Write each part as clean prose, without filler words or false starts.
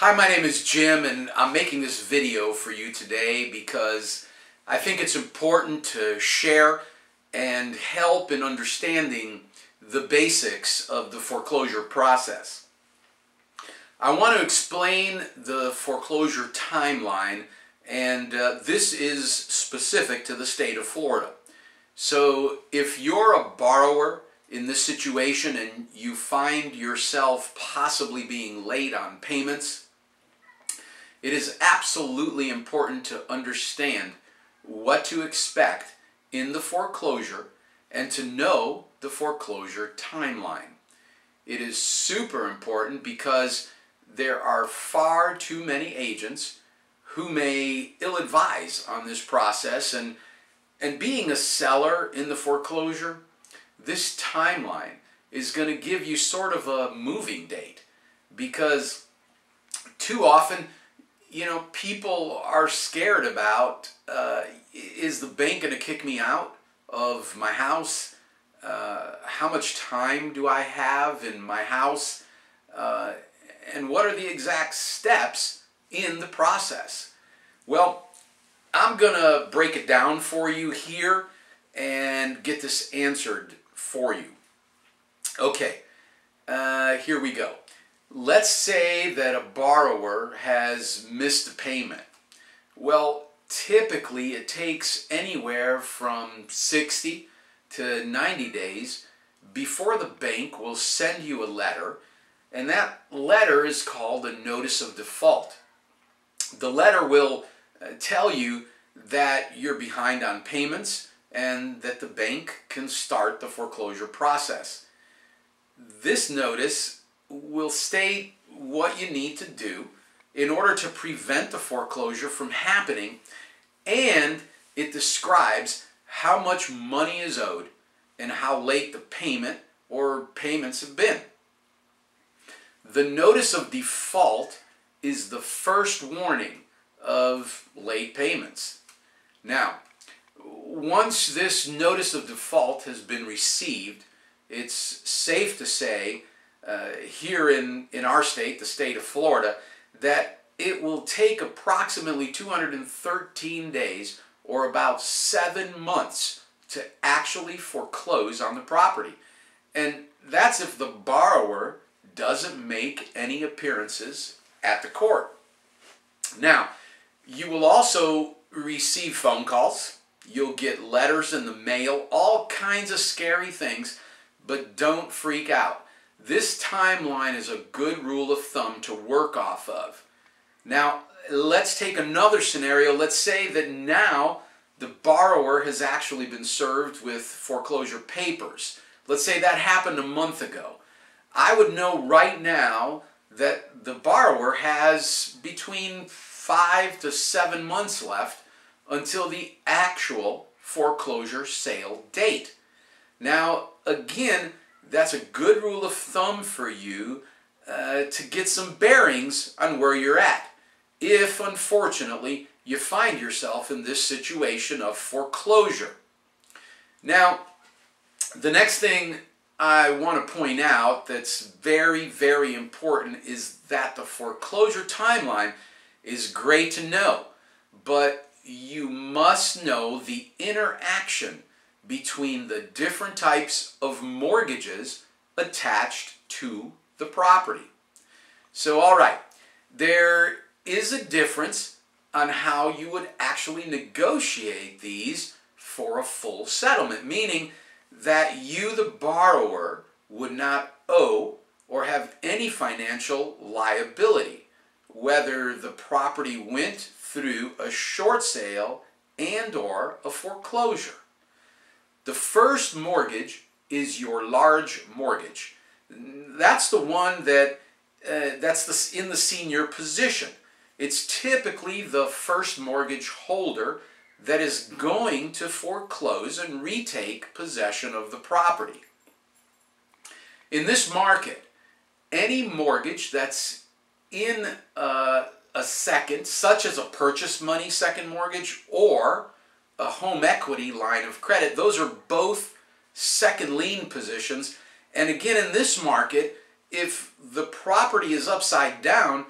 Hi, my name is Jim, and I'm making this video for you today because I think it's important to share and help in understanding the basics of the foreclosure process. I want to explain the foreclosure timeline, and this is specific to the state of Florida. So if you're a borrower in this situation and you find yourself possibly being late on payments, it is absolutely important to understand what to expect in the foreclosure and to know the foreclosure timeline. It is super important because there are far too many agents who may ill-advise on this process, and being a seller in the foreclosure, this timeline is going to give you sort of a moving date, because too often, people are scared about, is the bank going to kick me out of my house? How much time do I have in my house? And what are the exact steps in the process? Well, I'm going to break it down for you here and get this answered for you. Okay, here we go. Let's say that a borrower has missed a payment. Well, typically it takes anywhere from 60 to 90 days before the bank will send you a letter, and that letter is called a notice of default. The letter will tell you that you're behind on payments and that the bank can start the foreclosure process. This notice will state what you need to do in order to prevent the foreclosure from happening, and it describes how much money is owed and how late the payment or payments have been. The notice of default is the first warning of late payments. Now, once this notice of default has been received, it's safe to say here in our state, the state of Florida, that it will take approximately 213 days, or about 7 months, to actually foreclose on the property. And that's if the borrower doesn't make any appearances at the court. Now, you will also receive phone calls, you'll get letters in the mail, all kinds of scary things, but don't freak out. This timeline is a good rule of thumb to work off of. Now, let's take another scenario. Let's say that now the borrower has actually been served with foreclosure papers. Let's say that happened a month ago. I would know right now that the borrower has between 5 to 7 months left until the actual foreclosure sale date. Now, again, that's a good rule of thumb for you to get some bearings on where you're at, if unfortunately you find yourself in this situation of foreclosure. Now, the next thing I want to point out that's very, very important is that the foreclosure timeline is great to know, but you must know the interaction between the different types of mortgages attached to the property. So, all right, there is a difference on how you would actually negotiate these for a full settlement, meaning that you, the borrower, would not owe or have any financial liability, whether the property went through a short sale and or a foreclosure. The first mortgage is your large mortgage. That's the one that in the senior position. It's typically the first mortgage holder that is going to foreclose and retake possession of the property. In this market, any mortgage that's in a second, such as a purchase money second mortgage or a home equity line of credit, those are both second lien positions. And again, in this market, if the property is upside down,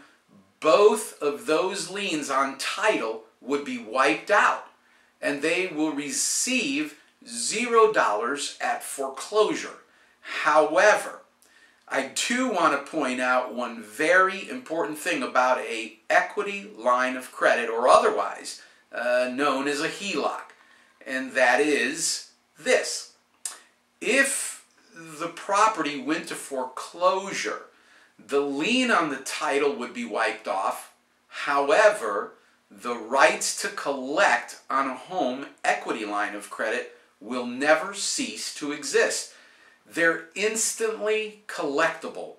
both of those liens on title would be wiped out, and they will receive $0 at foreclosure. However, I do want to point out one very important thing about an equity line of credit, or otherwise known as a HELOC, and that is this. If the property went to foreclosure, the lien on the title would be wiped off. However, the rights to collect on a home equity line of credit will never cease to exist. They're instantly collectible.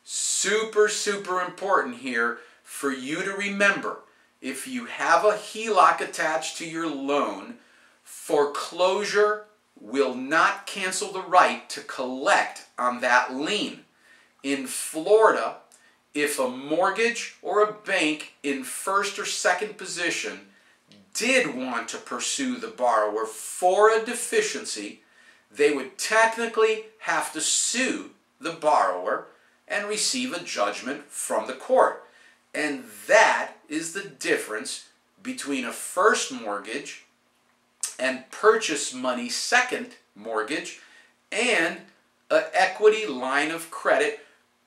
Super, super important here for you to remember. If you have a HELOC attached to your loan, foreclosure will not cancel the right to collect on that lien. In Florida, if a mortgage or a bank in first or second position did want to pursue the borrower for a deficiency, they would technically have to sue the borrower and receive a judgment from the court. And that is the difference between a first mortgage and purchase money second mortgage and an equity line of credit,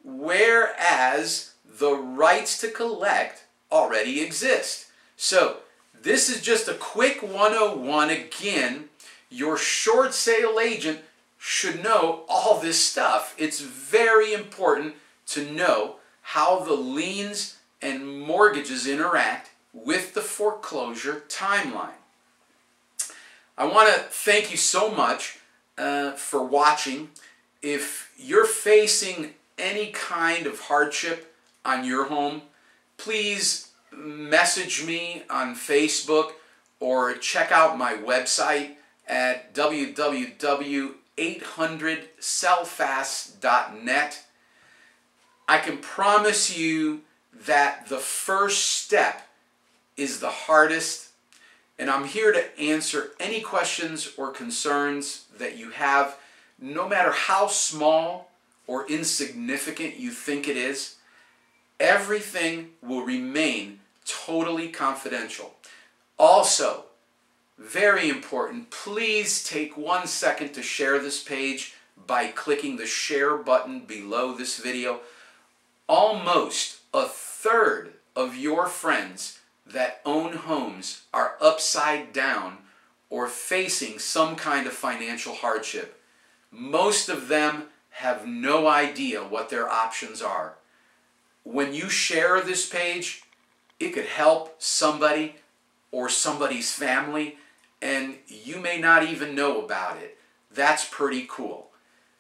whereas the rights to collect already exist. So this is just a quick 101. Again, your short sale agent should know all this stuff. It's very important to know how the liens and mortgages interact with the foreclosure timeline. I want to thank you so much for watching. If you're facing any kind of hardship on your home, please message me on Facebook or check out my website at www.800sellfast.net. I can promise you that the first step is the hardest, and I'm here to answer any questions or concerns that you have, no matter how small or insignificant you think it is. Everything will remain totally confidential. Also, very important, please take 1 second to share this page by clicking the share button below this video. Almost a third of your friends that own homes are upside down or facing some kind of financial hardship. Most of them have no idea what their options are. When you share this page, it could help somebody or somebody's family, and you may not even know about it. That's pretty cool.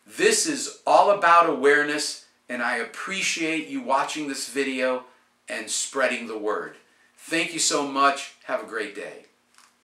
This is all about awareness, and I appreciate you watching this video and spreading the word. Thank you so much. Have a great day.